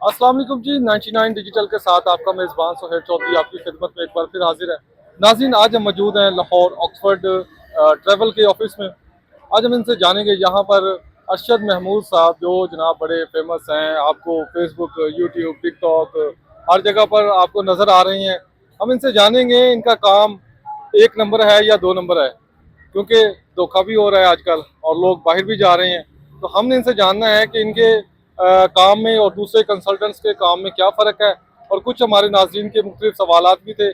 अस्सलाम वालेकुम जी। 99 डिजिटल के साथ आपका मेज़बान सुहेल चौधरी आपकी खिदमत में एक बार फिर हाजिर है। नाज़रीन, आज हम मौजूद हैं लाहौर ऑक्सफोर्ड ट्रैवल के ऑफिस में। आज हम इनसे जानेंगे यहाँ पर अरशद महमूद साहब जो जनाब बड़े फेमस हैं, आपको फेसबुक, यूट्यूब, टिकटॉक हर जगह पर आपको नज़र आ रही हैं। हम इनसे जानेंगे इनका काम एक नंबर है या दो नंबर है, क्योंकि धोखा भी हो रहा है आजकल और लोग बाहर भी जा रहे हैं। तो हमने इनसे जानना है कि इनके काम में और दूसरे कंसल्टेंट्स के काम में क्या फ़र्क है, और कुछ हमारे नाज़रीन के मुख्तलिफ सवालात भी थे,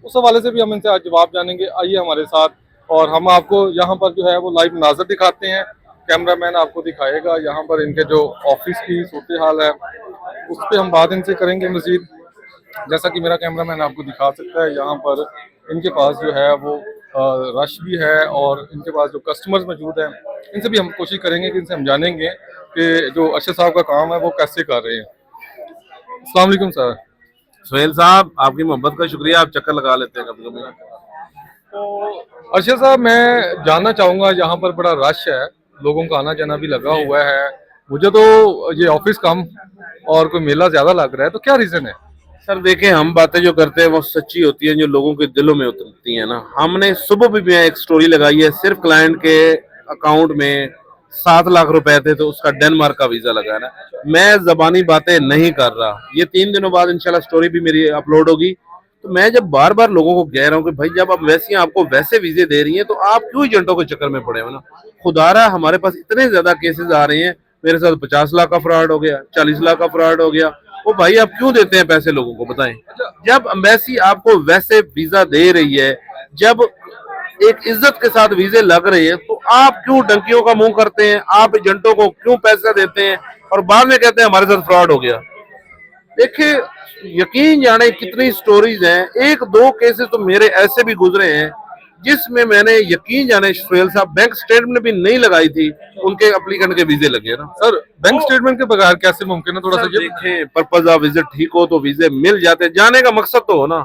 उस हवाले से भी हम इनसे आज जवाब जानेंगे। आइए हमारे साथ, और हम आपको यहाँ पर जो है वो लाइव नाज़र दिखाते हैं। कैमरामैन आपको दिखाएगा यहाँ पर इनके जो ऑफिस की सूरत हाल है, उस पर हम बात इनसे करेंगे मज़ीद। जैसा कि मेरा कैमरामैन आपको दिखा सकता है, यहाँ पर इनके पास जो है वो रश भी है और इनके पास जो कस्टमर्स मौजूद हैं, इनसे भी हम कोशिश करेंगे कि इनसे हम जानेंगे कि जो अरशद साहब का काम है वो कैसे कर रहे हैं। अस्सलाम वालेकुम सर। सुहेल साहब, आपकी मोहब्बत का शुक्रिया। आप चक्कर लगा लेते हैं कभी कभी। तो अरशद साहब, मैं जानना चाहूँगा, यहाँ पर बड़ा रश है, लोगों का आना जाना भी लगा हुआ है। मुझे तो ये ऑफिस कम और कोई मेला ज़्यादा लग रहा है, तो क्या रीज़न है? सर देखें, हम बातें जो करते हैं वो सच्ची होती हैं, जो लोगों के दिलों में उतरती हैं ना। हमने सुबह भी मैं एक स्टोरी लगाई है, सिर्फ क्लाइंट के अकाउंट में 7 लाख रुपए थे तो उसका डेनमार्क का वीजा लगा है ना। मैं जबानी बातें नहीं कर रहा। ये 3 दिनों बाद इंशाल्लाह स्टोरी भी मेरी अपलोड होगी। तो मैं जब बार बार लोगों को कह रहा हूँ कि भाई जब आप वैसे आपको वैसे वीजे दे रही हैं तो आप क्यों एजेंटों के चक्कर में पड़े हो ना। खुदारा हमारे पास इतने ज्यादा केसेस आ रहे हैं। मेरे साथ 50 लाख का फ्रॉड हो गया, 40 लाख का फ्रॉड हो गया। वो भाई आप क्यों देते हैं पैसे लोगों को, बताएं। जब एम्बेसी आपको वैसे वीजा दे रही है, जब एक इज्जत के साथ वीजे लग रहे हैं, तो आप क्यों डंकियों का मुंह करते हैं? आप एजेंटों को क्यों पैसे देते हैं और बाद में कहते हैं हमारे साथ फ्रॉड हो गया? देखिए, यकीन जाने कितनी स्टोरीज हैं। एक दो केसेस तो मेरे ऐसे भी गुजरे हैं जिसमें मैंने यकीन जाने सुहेल साहब बैंक स्टेटमेंट भी नहीं लगाई थी, उनके एप्लीकेंट के वीजे लगे ना। सर, बैंक स्टेटमेंट के बगैर कैसे मुमकिन है? थोड़ा सा ये देखें, पर्पज ऑफ विजिट ठीक हो तो वीजे मिल जाते। जाने का मकसद तो हो ना,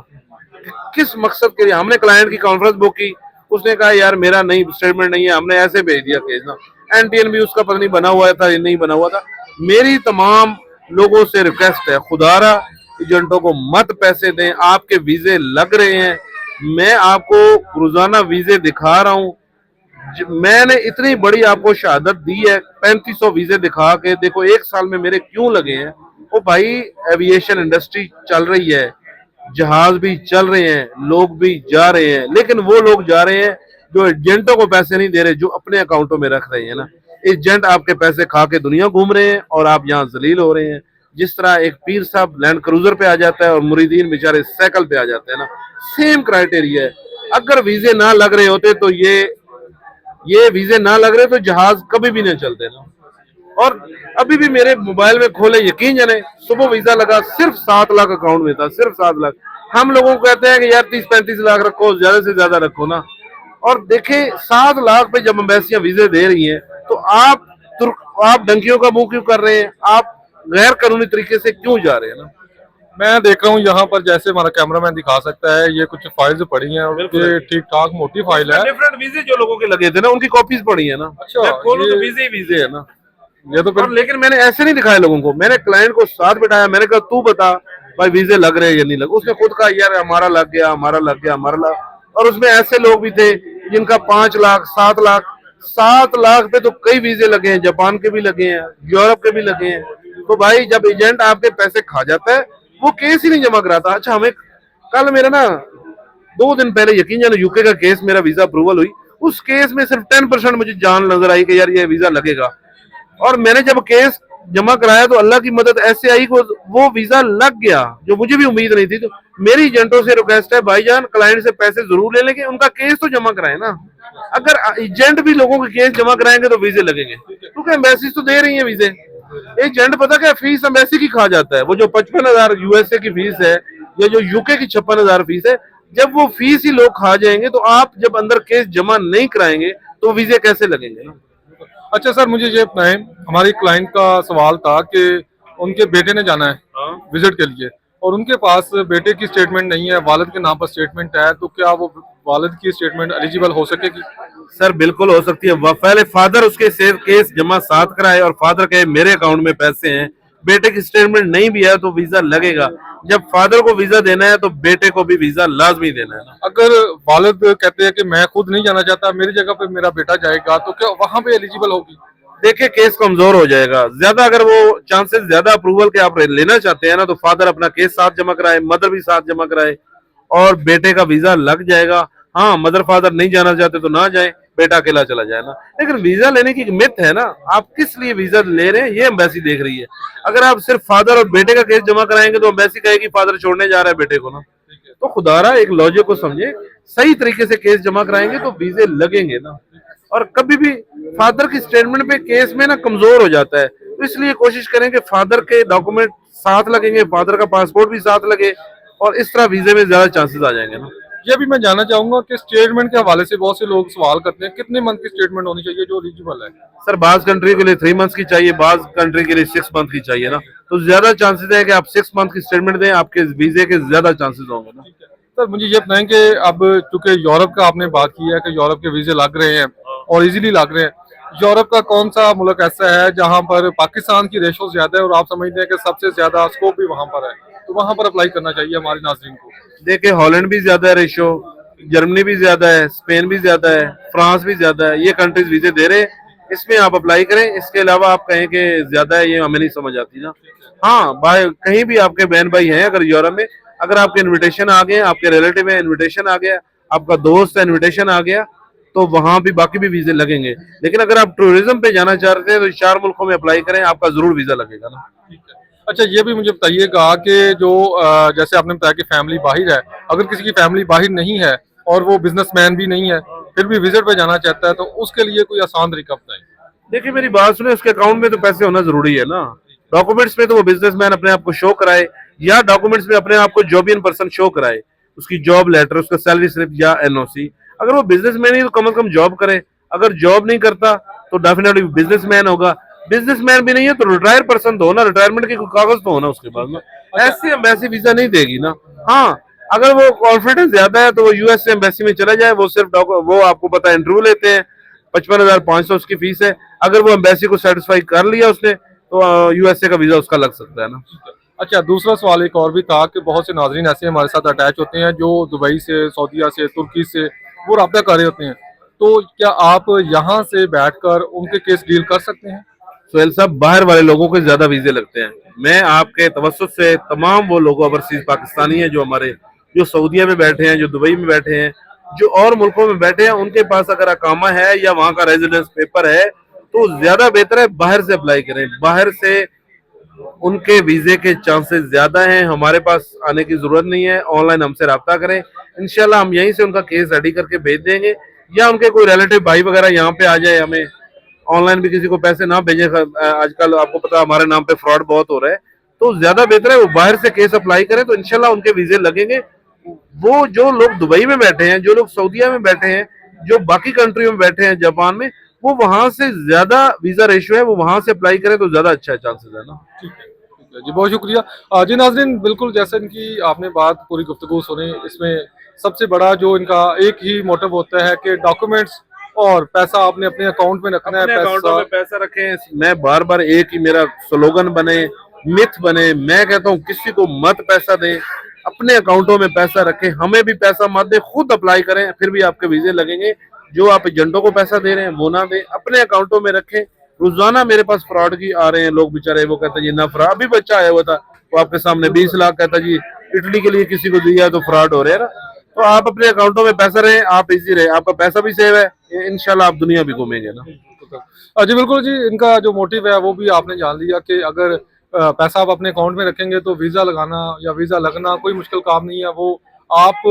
किस मकसद के लिए। हमने क्लाइंट की कॉन्फ्रेंस बुक की, उसने कहा यार मेरा नहीं स्टेटमेंट नहीं है, हमने ऐसे भेज दिया केस ना। एनटीएन भी उसका पता नहीं बना हुआ था या नहीं बना हुआ था। मेरी तमाम लोगों से रिक्वेस्ट है, खुदारा एजेंटों को मत पैसे दें। आपके वीजे लग रहे हैं, मैं आपको रोजाना वीजे दिखा रहा हूं। मैंने इतनी बड़ी आपको शहादत दी है, 3500 वीजे दिखा के देखो एक साल में मेरे क्यों लगे हैं। वो भाई, एविएशन इंडस्ट्री चल रही है, जहाज भी चल रहे हैं, लोग भी जा रहे हैं, लेकिन वो लोग जा रहे हैं जो एजेंटों को पैसे नहीं दे रहे, जो अपने अकाउंटों में रख रहे हैं ना। एजेंट आपके पैसे खा के दुनिया घूम रहे हैं और आप यहाँ जलील हो रहे हैं। जिस तरह एक पीर साहब लैंड क्रूजर पे आ जाता है और मुरीदीन बेचारे साइकिल पे आ जाते हैं ना, सेम क्राइटेरिया है। अगर वीजे ना लग रहे होते तो ये वीजे ना लग रहे तो जहाज कभी भी नहीं चलते ना। और अभी भी मेरे मोबाइल में खोले, यकीन जाने सुबह वीजा लगा, सिर्फ 7 लाख अकाउंट में था, सिर्फ 7 लाख। हम लोगों को कहते हैं कि यार 30-35 लाख रखो, ज्यादा से ज्यादा रखो ना। और देखे 7 लाख पे जब एम्बेसियां वीजे दे रही हैं तो आप डंकियों का मुंह क्यों कर रहे हैं? आप गैर कानूनी तरीके से क्यों जा रहे हैं ना। मैं देख रहा हूँ यहाँ पर, जैसे हमारा कैमरामैन दिखा सकता है, ये कुछ फाइल्स पड़ी हैं और ये ठीक ठाक मोटी फाइल है। डिफरेंट वीजे जो लोगों के लगे थे ना, उनकी कॉपीज पड़ी है ना। अच्छा, खोलो तो ये वीजे ही वीजे है ना। ये तो फिर और लेकिन मैंने ऐसे नहीं दिखाया लोगों को, मैंने क्लाइंट को साथ बिठाया, मैंने कहा तू बता भाई वीजे लग रहे हैं या नहीं लग। उसने खुद कहा यार हमारा लग गया, हमारा लग गया, हमारा लग। और उसमें ऐसे लोग भी थे जिनका 5 लाख, 7 लाख, 7 लाख पे तो कई वीजे लगे हैं, जापान के भी लगे हैं, यूरोप के भी लगे हैं। तो भाई जब एजेंट आपके पैसे खा जाता है, वो केस ही नहीं जमा कराता। अच्छा, हमें कल मेरा ना 2 दिन पहले यकीन जाने यूके का केस, मेरा वीजा अप्रूवल हुई, उस केस में सिर्फ 10% मुझे जान नजर आई कि यार ये वीजा लगेगा। और मैंने जब केस जमा कराया तो अल्लाह की मदद ऐसे आई कि वो वीजा लग गया, जो मुझे भी उम्मीद नहीं थी। तो मेरी एजेंटों से रिक्वेस्ट है, भाईजान क्लाइंट से पैसे जरूर ले लेंगे, उनका केस तो जमा कराए ना। अगर एजेंट भी लोगों के केस जमा कराएंगे तो वीजे लगेंगे, क्योंकि एम्बेसी तो दे रही है वीजे। एजेंट पता क्या फीस एम्बेसी की खा जाता है, वो जो 55,000 यूएसए की फीस है या जो यूके की 56,000 फीस है, जब वो फीस ही लोग खा जाएंगे तो आप जब अंदर केस जमा नहीं कराएंगे तो वीजे कैसे लगेंगे ना। अच्छा सर, मुझे ये बताएं, हमारी क्लाइंट का सवाल था कि उनके बेटे ने जाना है विजिट के लिए और उनके पास बेटे की स्टेटमेंट नहीं है, वालिद के नाम पर स्टेटमेंट है, तो क्या वो वालिद की स्टेटमेंट एलिजिबल हो सकेगी? सर बिल्कुल हो सकती है। पहले फादर उसके केस जमा साथ कराए और फादर कहे मेरे अकाउंट में पैसे हैं, बेटे की स्टेटमेंट नहीं भी है तो वीजा लगेगा। जब फादर को वीजा देना है तो बेटे को भी वीजा लाजमी देना है ना। अगर वालिद कहते हैं कि मैं खुद नहीं जाना चाहता, मेरी जगह पे मेरा बेटा जाएगा, तो क्या वहां पे एलिजिबल होगी? देखिए केस कमजोर हो जाएगा ज्यादा, अगर वो चांसेस ज्यादा अप्रूवल के आप लेना चाहते हैं ना, तो फादर अपना केस साथ जमा कराए, मदर भी साथ जमा कराए और बेटे का वीजा लग जाएगा। हाँ, मदर फादर नहीं जाना चाहते तो ना जाए, बेटा अकेला चला जाए ना। लेकिन वीजा लेने की एक मिथ है ना, आप किस लिए वीजा ले रहे हैं ये एम्बेसी देख रही है। अगर आप सिर्फ फादर और बेटे का केस जमा कराएंगे तो एम्बेसी कहेगी फादर छोड़ने जा रहा है बेटे को ना। तो खुदारा एक लॉजिक को समझे, सही तरीके से केस जमा कराएंगे तो वीजे लगेंगे ना। और कभी भी फादर की स्टेटमेंट पे केस में ना कमजोर हो जाता है, तो इसलिए कोशिश करें कि फादर के डॉक्यूमेंट साथ लगेंगे, फादर का पासपोर्ट भी साथ लगे और इस तरह वीजे में ज्यादा चांसेस आ जाएंगे ना। ये भी मैं जानना चाहूंगा कि स्टेटमेंट के हवाले से बहुत से लोग सवाल करते हैं, कितने मंथ की स्टेटमेंट होनी चाहिए जो एलिजिबल है? सर बाज कंट्री के लिए 3 मंथ की चाहिए, बाज कंट्री के लिए 6 मंथ की चाहिए ना। तो ज्यादा चांसेस है कि आप 6 मंथ की स्टेटमेंट दें, आपके वीजे के ज्यादा चांसेस होंगे ना। सर मुझे ये बताएं कि अब चूंकि यूरोप का आपने बात की है कि यूरोप के वीजे लग रहे हैं और इजीली लग रहे हैं, यूरोप का कौन सा मुल्क ऐसा है जहां पर पाकिस्तान की रेशो ज्यादा है और आप समझते हैं कि सबसे ज्यादा स्कोप भी वहां पर है, तो वहां पर अप्लाई करना चाहिए हमारे नाज़रीन को? देखिए हॉलैंड भी ज्यादा है रेशो, जर्मनी भी ज्यादा है, स्पेन भी ज्यादा है, फ्रांस भी ज्यादा है, ये कंट्रीज वीजे दे रहे हैं, इसमें आप अप्लाई करें। इसके अलावा आप कहें कि ज्यादा है, ये हमें नहीं समझ आती ना। हाँ भाई, कहीं भी आपके बहन भाई हैं अगर यूरोप में, अगर आपके इनविटेशन आ गए, आपके रिलेटिव में इनविटेशन आ गया, आपका दोस्त है इनविटेशन आ गया, तो वहां भी बाकी भी वीजे लगेंगे। लेकिन अगर आप टूरिज्म पे जाना चाहते हैं तो 4 मुल्कों में अप्लाई करें, आपका जरूर वीजा लगेगा ना। अच्छा ये भी मुझे बताइएगा कि जो जैसे आपने बताया कि फैमिली बाहर है, अगर किसी की फैमिली बाहर नहीं है और वो बिजनेसमैन भी नहीं है, फिर भी विजिट पे जाना चाहता है, तो उसके लिए कोई आसान तरीका बताएं। देखिए मेरी बात सुने, उसके अकाउंट में तो पैसे होना जरूरी है ना। डॉक्यूमेंट्स में तो वो बिजनेसमैन अपने आप को शो कराए, या डॉक्यूमेंट्स में अपने आप को जॉबियन पर्सन शो कराए, उसकी जॉब लेटर, उसका सैलरी स्लिप या एनओसी। अगर वो बिजनेसमैन ही तो कम से कम जॉब करे, अगर जॉब नहीं करता तो डेफिनेटली बिजनेसमैन होगा। बिजनेसमैन भी नहीं है तो रिटायर पर्सन तो हो ना, रिटायरमेंट के कागज तो हो ना उसके पास ना। ऐसे एम्बेसी वीजा नहीं देगी ना। हाँ, अगर वो कॉन्फिडेंस ज्यादा है तो वो यूएस से एम्बेसी में चला जाए, वो सिर्फ वो आपको पता है इंटरव्यू लेते हैं, 55,500 उसकी फीस है। अगर वो एम्बेसी को सेटिस्फाई कर लिया उसने तो यूएसए का वीजा उसका लग सकता है ना। अच्छा दूसरा सवाल एक और भी था कि बहुत से नाजरीन ऐसे हमारे साथ अटैच होते हैं जो दुबई से, सऊदीया से, तुर्की से वो रब्ता कर रहे होते हैं, तो क्या आप यहाँ से बैठकर उनके केस डील कर सकते हैं? सोहेल साहब, बाहर वाले लोगों के ज्यादा वीजे लगते हैं। मैं आपके तवज्जुह से तमाम वो लोग ओवरसीज पाकिस्तानी हैं जो हमारे, जो सऊदीया में बैठे हैं, जो दुबई में बैठे हैं, जो और मुल्कों में बैठे हैं, उनके पास अगर अकामा है या वहाँ का रेजिडेंस पेपर है तो ज्यादा बेहतर है बाहर से अप्लाई करें। बाहर से उनके वीजे के चांसेस ज्यादा हैं, हमारे पास आने की जरूरत नहीं है। ऑनलाइन हमसे रब्ता करें, इंशाल्लाह हम यहीं से उनका केस रेडी करके भेज देंगे, या उनके कोई रिलेटिव भाई वगैरह यहाँ पे आ जाए। हमें ऑनलाइन भी किसी को पैसे ना भेजें, आजकल आपको पता है हमारे नाम पे फ्रॉड बहुत हो रहा है, तो ज्यादा बेहतर है वो बाहर से केस अप्लाई करें, तो इंशाल्लाह उनके वीजे लगेंगे। वो जो लोग दुबई में बैठे हैं, जो लोग सऊदीया में बैठे हैं, जो बाकी कंट्रियों में बैठे हैं, जापान में, वो वहां से ज्यादा वीजा रेशियो है, वो वहां से अप्लाई करें तो ज्यादा अच्छा चांसेस है ना। ठीक है जी, बहुत शुक्रिया जी। नाजरीन बिल्कुल जैसे इनकी आपने बात पूरी गुफ्तगू सुनी, इसमें सबसे बड़ा जो इनका एक ही मोटिव होता है कि डॉक्यूमेंट्स और पैसा आपने अपने अकाउंट में रखना है। अपने अकाउंटों में पैसा रखें। मैं बार बार एक ही मेरा स्लोगन बने, मिथ बने, मैं कहता हूँ किसी को मत पैसा दें, अपने अकाउंटों में पैसा रखें, हमें भी पैसा मत दें, खुद अप्लाई करें, फिर भी आपके वीजे लगेंगे। जो आप एजेंटों को पैसा दे रहे हैं वो ना दें, अपने अकाउंटों में रखें। रोजाना मेरे पास फ्रॉड की आ रहे हैं लोग बेचारे, वो कहते हैं जी ना फ्रॉड। अभी बच्चा आया हुआ था वो आपके सामने 20 लाख कहता जी इटली के लिए किसी को दिया तो फ्रॉड हो रहे हैं ना। तो आप अपने अकाउंटों में पैसा रहे, आप इजी रहे, आपका पैसा भी सेव है, इंशाल्लाह आप दुनिया भी घूमेंगे ना। जी बिल्कुल जी, इनका जो मोटिव है वो भी आपने जान लिया कि अगर पैसा आप अपने अकाउंट में रखेंगे तो वीज़ा लगाना या वीज़ा लगना कोई मुश्किल काम नहीं है। वो आप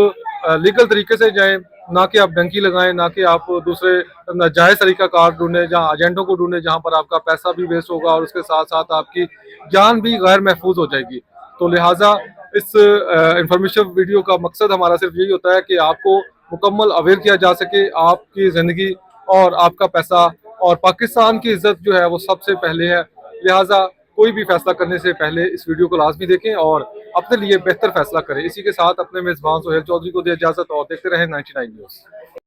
लीगल तरीके से जाएं, ना कि आप डंकी लगाएं, ना कि आप दूसरे नाजायज़ तरीका कार ढूंढें, जहाँ एजेंटों को ढूंढें, जहाँ पर आपका पैसा भी वेस्ट होगा और उसके साथ साथ आपकी जान भी गैर महफूज हो जाएगी। तो लिहाजा इस इंफॉर्मेशन वीडियो का मकसद हमारा सिर्फ यही होता है कि आपको मुकम्मल अवेयर किया जा सके, आपकी ज़िंदगी और आपका पैसा और पाकिस्तान की इज्जत जो है वो सबसे पहले है। लिहाजा कोई भी फैसला करने से पहले इस वीडियो को लाजमी देखें और अपने लिए बेहतर फैसला करें। इसी के साथ अपने मेज़बान सोहेल चौधरी को दे इजाज़त और देखते रहें 99 न्यूज़।